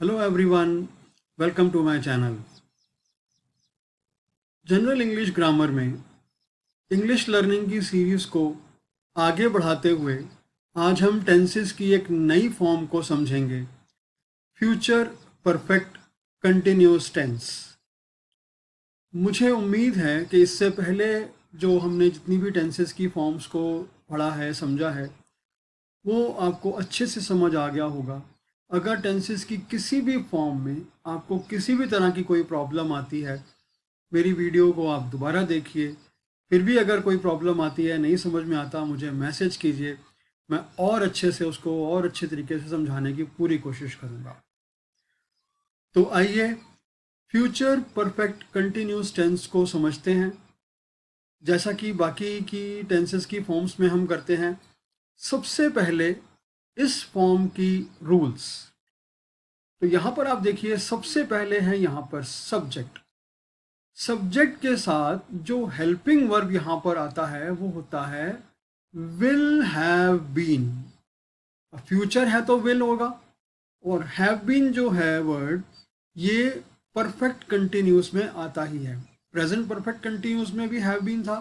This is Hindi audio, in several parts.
Hello everyone, welcome to my channel. General English grammar में इंग्लिश लर्निंग की सीरीज़ को आगे बढ़ाते हुए आज हम टेंसेस की एक नई फॉर्म को समझेंगे, फ्यूचर परफेक्ट कंटिन्यूअस टेंस। मुझे उम्मीद है कि इससे पहले जो हमने जितनी भी टेंसेस की फॉर्म्स को पढ़ा है, समझा है, वो आपको अच्छे से समझ आ गया होगा। अगर टेंसेस की किसी भी फॉर्म में आपको किसी भी तरह की कोई प्रॉब्लम आती है, मेरी वीडियो को आप दोबारा देखिए। फिर भी अगर कोई प्रॉब्लम आती है, नहीं समझ में आता, मुझे मैसेज कीजिए। मैं और अच्छे से उसको और अच्छे तरीके से समझाने की पूरी कोशिश करूँगा। तो आइए फ्यूचर परफेक्ट कंटिन्यूस टेंस को समझते हैं। जैसा कि बाकी की टेंसेस की फॉर्म्स में हम करते हैं, सबसे पहले इस फॉर्म की रूल्स। तो यहाँ पर आप देखिए, सबसे पहले है यहाँ पर सब्जेक्ट। सब्जेक्ट के साथ जो हेल्पिंग वर्ब यहाँ पर आता है वो होता है विल हैव बीन। फ्यूचर है तो विल होगा, और हैव बीन जो है वर्ड, ये परफेक्ट कंटिन्यूस में आता ही है। प्रेजेंट परफेक्ट कंटिन्यूस में भी हैव बीन था,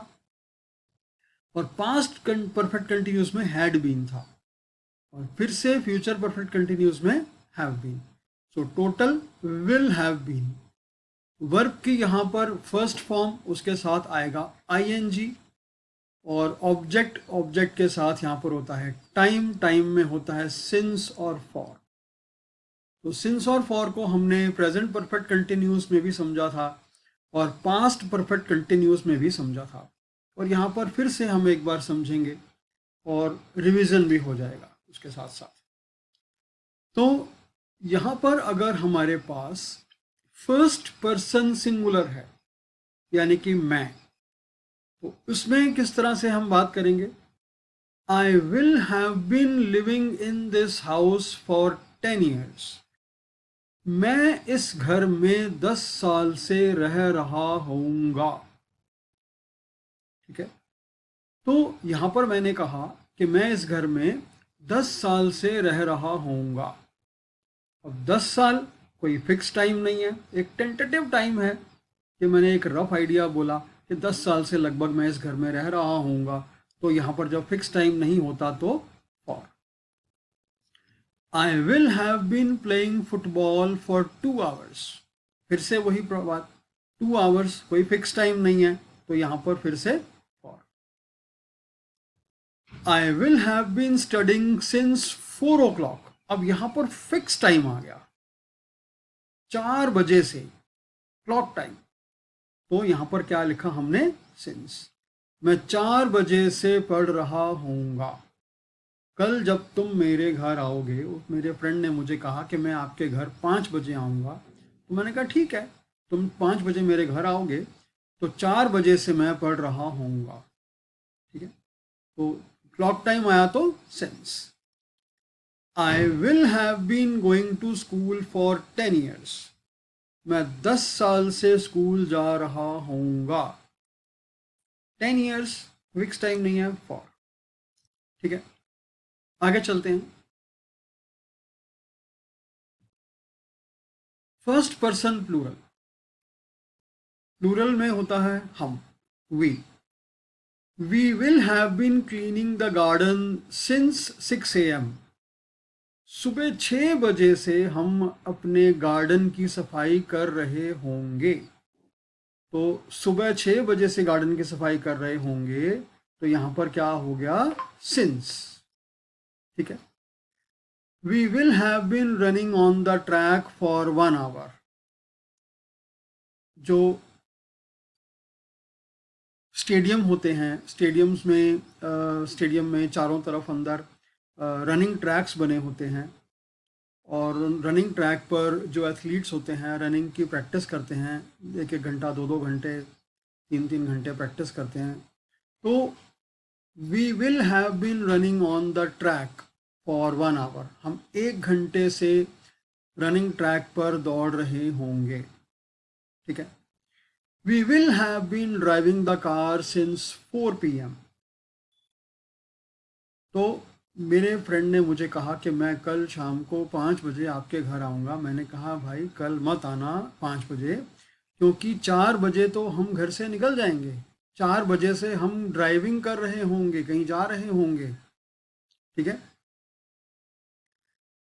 और पास्ट परफेक्ट कंटिन्यूस में हैड बीन था, और फिर से फ्यूचर परफेक्ट कंटिन्यूस में have been. So total will have been. Verb की यहाँ पर फर्स्ट फॉर्म, उसके साथ आएगा आईएनजी, और ऑब्जेक्ट के साथ यहाँ पर होता है टाइम। टाइम में होता है सिंस और फॉर। तो सिंस और फॉर को हमने प्रेजेंट परफेक्ट कंटिन्यूस में भी समझा था, और पास्ट परफेक्ट कंटिन्यूस में भी समझा था, और यहाँ पर फिर से हम एक बार समझेंगे और रिवीजन भी हो जाएगा उसके साथ साथ। तो यहाँ पर अगर हमारे पास फर्स्ट पर्सन सिंगुलर है, यानी कि मैं, तो उसमें किस तरह से हम बात करेंगे? I will have been living in this house for 10 years। मैं इस घर में 10 साल से रह रहा होऊंगा। ठीक है, तो यहां पर मैंने कहा कि मैं इस घर में 10 साल से रह रहा होऊंगा। अब 10 साल कोई फिक्स टाइम नहीं है, एक टेंटेटिव टाइम है, कि मैंने एक रफ आइडिया बोला कि 10 साल से लगभग मैं इस घर में रह रहा होऊंगा। तो यहाँ पर जब फिक्स टाइम नहीं होता तो for. I will have been playing football for 2 hours। फिर से वही बात, 2 hours कोई फिक्स टाइम नहीं है, तो यहाँ पर फिर से for. I will have been studying since 4 o'clock। अब यहाँ पर फिक्स टाइम आ गया, 4 बजे से क्लॉक टाइम। तो यहाँ पर क्या लिखा हमने? सिंस। मैं 4 बजे से पढ़ रहा होऊंगा। कल जब तुम मेरे घर आओगे, मेरे फ्रेंड ने मुझे कहा कि मैं आपके घर 5 बजे आऊँगा। तो मैंने कहा ठीक है, तुम 5 बजे मेरे घर आओगे, तो 4 बजे से मैं पढ़ रहा होऊंगा। ठीक है, तो क्लॉक टाइम आया तो since. I will have been going to school for 10 years। मैं 10 साल से स्कूल जा रहा होऊंगा। 10 years फिक्स टाइम नहीं है, फॉर। ठीक है, आगे चलते हैं। First person plural. प्लूरल में होता है हम, we. We will have been cleaning the garden since 6 AM। सुबह 6 बजे से हम अपने गार्डन की सफाई कर रहे होंगे। तो सुबह 6 बजे से गार्डन की सफाई कर रहे होंगे, तो यहां पर क्या हो गया? सिंस। ठीक है, we will have been running on the track for 1 hour। जो स्टेडियम होते हैं, स्टेडियम में चारों तरफ अंदर रनिंग ट्रैक्स बने होते हैं, और रनिंग ट्रैक पर जो एथलीट्स होते हैं रनिंग की प्रैक्टिस करते हैं, 1-1 घंटा, 2-2 घंटे, 3-3 घंटे प्रैक्टिस करते हैं। तो we will have been running on the track for 1 hour। हम 1 घंटे से रनिंग ट्रैक पर दौड़ रहे होंगे। ठीक है, we will have been driving the car since 4 PM। तो मेरे फ्रेंड ने मुझे कहा कि मैं कल शाम को 5 बजे आपके घर आऊँगा। मैंने कहा भाई कल मत आना 5 बजे, क्योंकि 4 बजे तो हम घर से निकल जाएंगे। 4 बजे से हम ड्राइविंग कर रहे होंगे, कहीं जा रहे होंगे। ठीक है।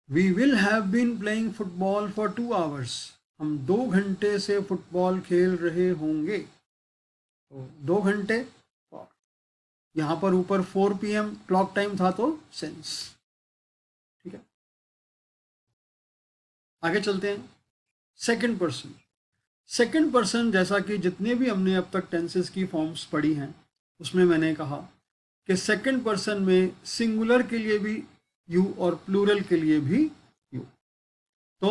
We will have been playing football for 2 hours. हम 2 घंटे से फुटबॉल खेल रहे होंगे। तो 2 घंटे, और यहाँ पर ऊपर 4 PM क्लॉक टाइम था तो सिंस। ठीक है, आगे चलते हैं। Second person. सेकंड पर्सन, जैसा कि जितने भी हमने अब तक टेंसेस की फॉर्म्स पढ़ी हैं, उसमें मैंने कहा कि सेकंड पर्सन में सिंगुलर के लिए भी यू और प्लूरल के लिए भी यू। तो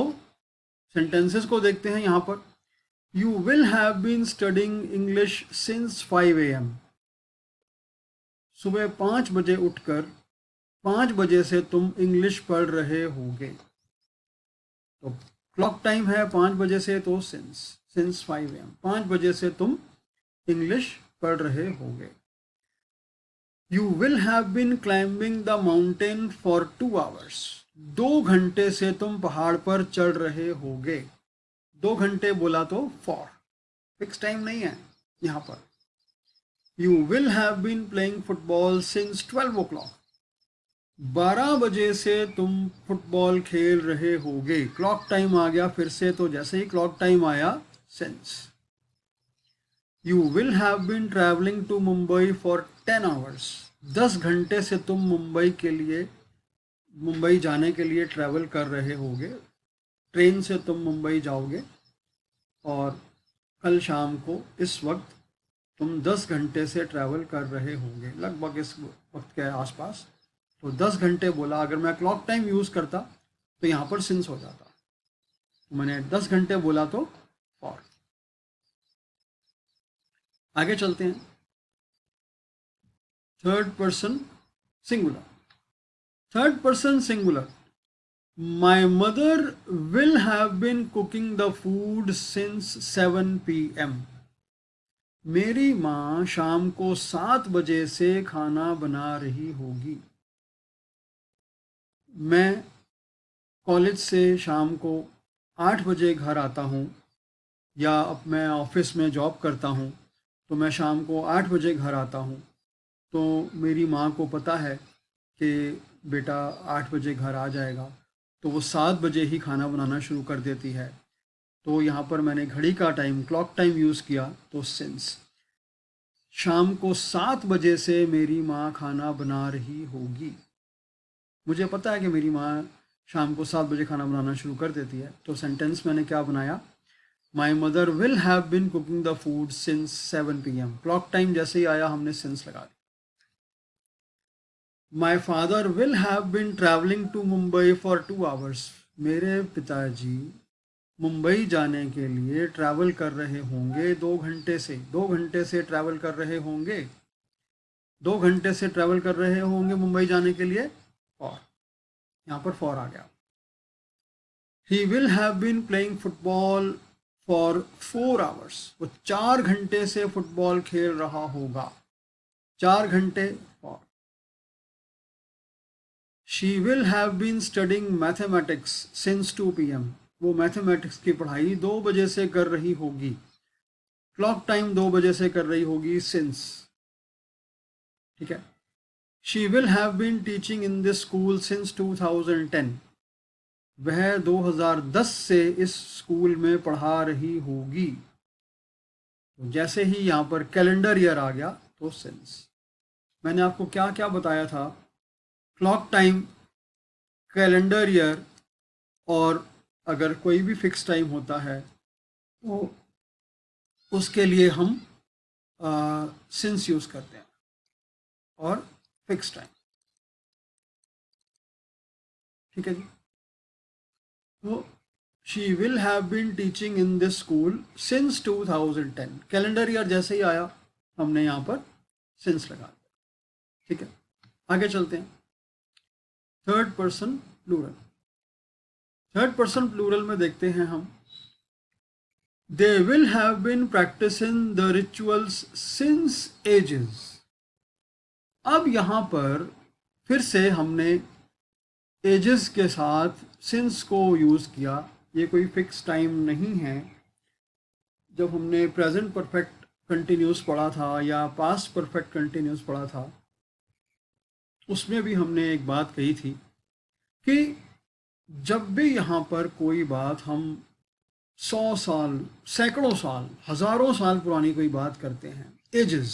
सेंटेंसेस को देखते हैं यहाँ पर। You will have been studying English since 5 AM। सुबह 5 बजे उठकर 5 बजे से तुम इंग्लिश पढ़ रहे होगे। तो क्लॉक टाइम है 5 बजे से, तो सिंस 5 AM, 5 बजे से तुम इंग्लिश पढ़ रहे होगे। You will have been climbing the mountain for 2 hours. 2 घंटे से तुम पहाड़ पर चढ़ रहे होगे। 2 घंटे बोला तो फॉर, फिक्स टाइम नहीं है यहाँ पर। You will have been playing football since 12 o'clock। 12 बजे से तुम फुटबॉल खेल रहे होगे। क्लॉक टाइम आ गया फिर से, तो जैसे ही क्लॉक टाइम आया since. You will have been travelling to Mumbai for 10 hours. 10 घंटे से तुम मुंबई जाने के लिए ट्रैवल कर रहे होगे। ट्रेन से तुम मुंबई जाओगे और कल शाम को इस वक्त तुम 10 घंटे से ट्रैवल कर रहे होंगे, लगभग इस वक्त के आसपास। तो 10 घंटे बोला, अगर मैं क्लॉक टाइम यूज़ करता तो यहाँ पर सिंस हो जाता। तो मैंने 10 घंटे बोला तो फॉर। आगे चलते हैं। Third person singular. Third person singular. My mother will have been cooking the food since 7 PM। मेरी माँ शाम को 7 बजे से खाना बना रही होगी। मैं कॉलेज से शाम को 8 बजे घर आता हूँ, या अब मैं ऑफिस में जॉब करता हूँ तो मैं शाम को 8 बजे घर आता हूँ। तो मेरी माँ को पता है कि बेटा 8 बजे घर आ जाएगा, तो वो 7 बजे ही खाना बनाना शुरू कर देती है। तो यहाँ पर मैंने घड़ी का टाइम, क्लॉक टाइम यूज़ किया, तो सिंस। शाम को 7 बजे से मेरी माँ खाना बना रही होगी। मुझे पता है कि मेरी माँ शाम को 7 बजे खाना बनाना शुरू कर देती है। तो सेंटेंस मैंने क्या बनाया, my mother will have been cooking the food since 7 PM। Clock time जैसे ही आया हमने सिंस लगा दिया। My father will have been travelling to Mumbai for 2 hours. मेरे पिताजी मुंबई जाने के लिए ट्रैवल कर रहे होंगे 2 घंटे से। 2 घंटे से ट्रैवल कर रहे होंगे, 2 घंटे से ट्रैवल कर रहे होंगे मुंबई जाने के लिए, और यहाँ पर फॉर आ गया। He will have been playing football for 4 hours. वो 4 घंटे से फुटबॉल खेल रहा होगा। 4 घंटे, for. She will have been studying mathematics since 2 PM। वो मैथमेटिक्स की पढ़ाई 2 बजे से कर रही होगी। क्लॉक टाइम 2 बजे से कर रही होगी, सिंस। ठीक है। She will have been teaching in this school since 2010। वह 2010 से इस स्कूल में पढ़ा रही होगी। तो जैसे ही यहाँ पर कैलेंडर ईयर आ गया तो सिंस। मैंने आपको क्या क्या बताया था, क्लॉक टाइम, कैलेंडर ईयर, और अगर कोई भी फिक्स टाइम होता है तो उसके लिए हम सिंस यूज़ करते हैं, और फिक्स टाइम। ठीक है जी। तो she will have been teaching in this school since 2010। Calendar year जैसे ही आया हमने यहाँ पर सिंस लगा दिया। ठीक है, आगे चलते हैं। Third person plural. Third person plural में देखते हैं हम, they will have been practising the rituals since ages. अब यहाँ पर फिर से हमने एजेस के साथ सिंस को यूज़ किया। ये कोई फिक्स टाइम नहीं है। जब हमने प्रेजेंट परफेक्ट कंटिन्यूस पढ़ा था या पास्ट परफेक्ट कंटिन्यूस पढ़ा था, उसमें भी हमने एक बात कही थी कि जब भी यहाँ पर कोई बात हम 100 साल, सैकड़ों साल, हज़ारों साल पुरानी कोई बात करते हैं, एजेस,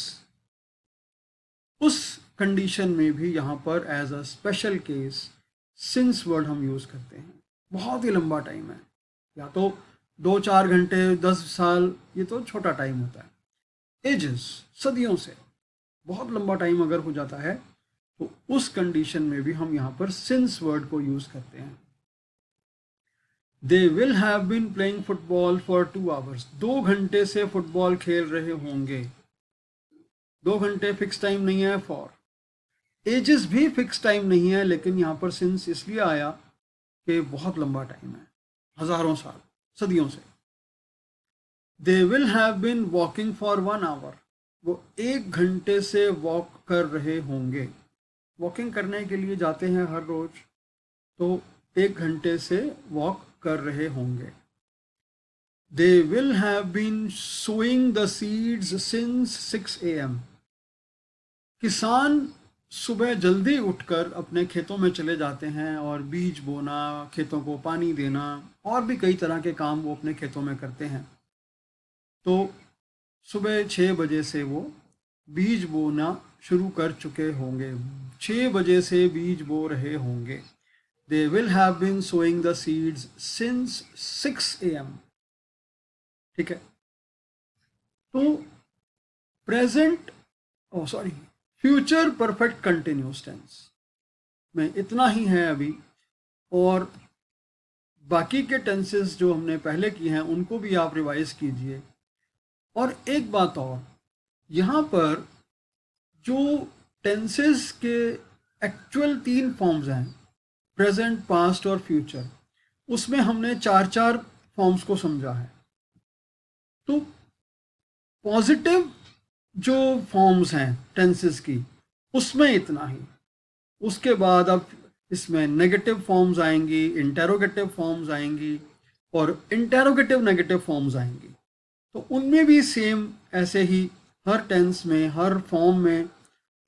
उस कंडीशन में भी यहाँ पर as a special case since word हम यूज़ करते हैं। बहुत ही लंबा टाइम है, या तो 2-4 घंटे, 10 साल, ये तो छोटा टाइम होता है। एजेस, सदियों से बहुत लंबा टाइम अगर हो जाता है तो उस कंडीशन में भी हम यहाँ पर सिंस वर्ड को यूज़ करते हैं। They will have been playing football for 2 hours. 2 घंटे से फुटबॉल खेल रहे होंगे। 2 घंटे फिक्स टाइम नहीं है। फॉर एजेस भी फिक्स टाइम नहीं है, लेकिन यहाँ पर सिंस इसलिए आया कि बहुत लंबा टाइम है, हज़ारों साल, सदियों से। They will have been walking for 1 hour. वो 1 घंटे से वॉक कर रहे होंगे। वॉकिंग करने के लिए जाते हैं हर रोज, तो 1 घंटे से वॉक कर रहे होंगे। They will have been sowing the seeds since 6 AM। किसान सुबह जल्दी उठकर अपने खेतों में चले जाते हैं और बीज बोना, खेतों को पानी देना और भी कई तरह के काम वो अपने खेतों में करते हैं। तो सुबह 6 बजे से वो बीज बोना शुरू कर चुके होंगे। 6 बजे से बीज बो रहे होंगे। They will have been sowing the seeds since 6 AM। ठीक है, तो present, sorry, future perfect continuous tense में इतना ही है अभी, और बाकी के टेंसेस जो हमने पहले किए हैं उनको भी आप रिवाइज कीजिए। और एक बात और, यहाँ पर जो टेंसेस के एक्चुअल 3 फॉर्म्स हैं, प्रेजेंट, पास्ट और फ्यूचर, उसमें हमने 4-4 फॉर्म्स को समझा है। तो पॉजिटिव जो फॉर्म्स हैं टेंसेस की, उसमें इतना ही। उसके बाद अब इसमें नेगेटिव फॉर्म्स आएंगी, इंटेरोगेटिव फॉर्म्स आएंगी और इंटेरोगेटिव नेगेटिव फॉर्म्स आएंगी। तो उनमें भी सेम ऐसे ही हर टेंस में, हर फॉर्म में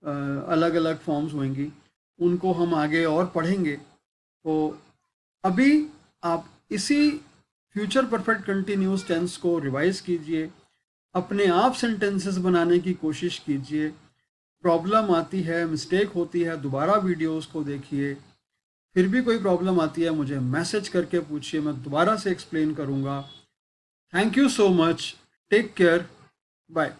अलग अलग फॉर्म्स होंगी। उनको हम आगे और पढ़ेंगे। तो अभी आप इसी फ्यूचर परफेक्ट कंटिन्यूस टेंस को रिवाइज कीजिए, अपने आप सेंटेंसेस बनाने की कोशिश कीजिए। प्रॉब्लम आती है, मिस्टेक होती है, दोबारा वीडियोस को देखिए। फिर भी कोई प्रॉब्लम आती है, मुझे मैसेज करके पूछिए, मैं दोबारा से एक्सप्लेन करूँगा। Thank you so much, take care, bye.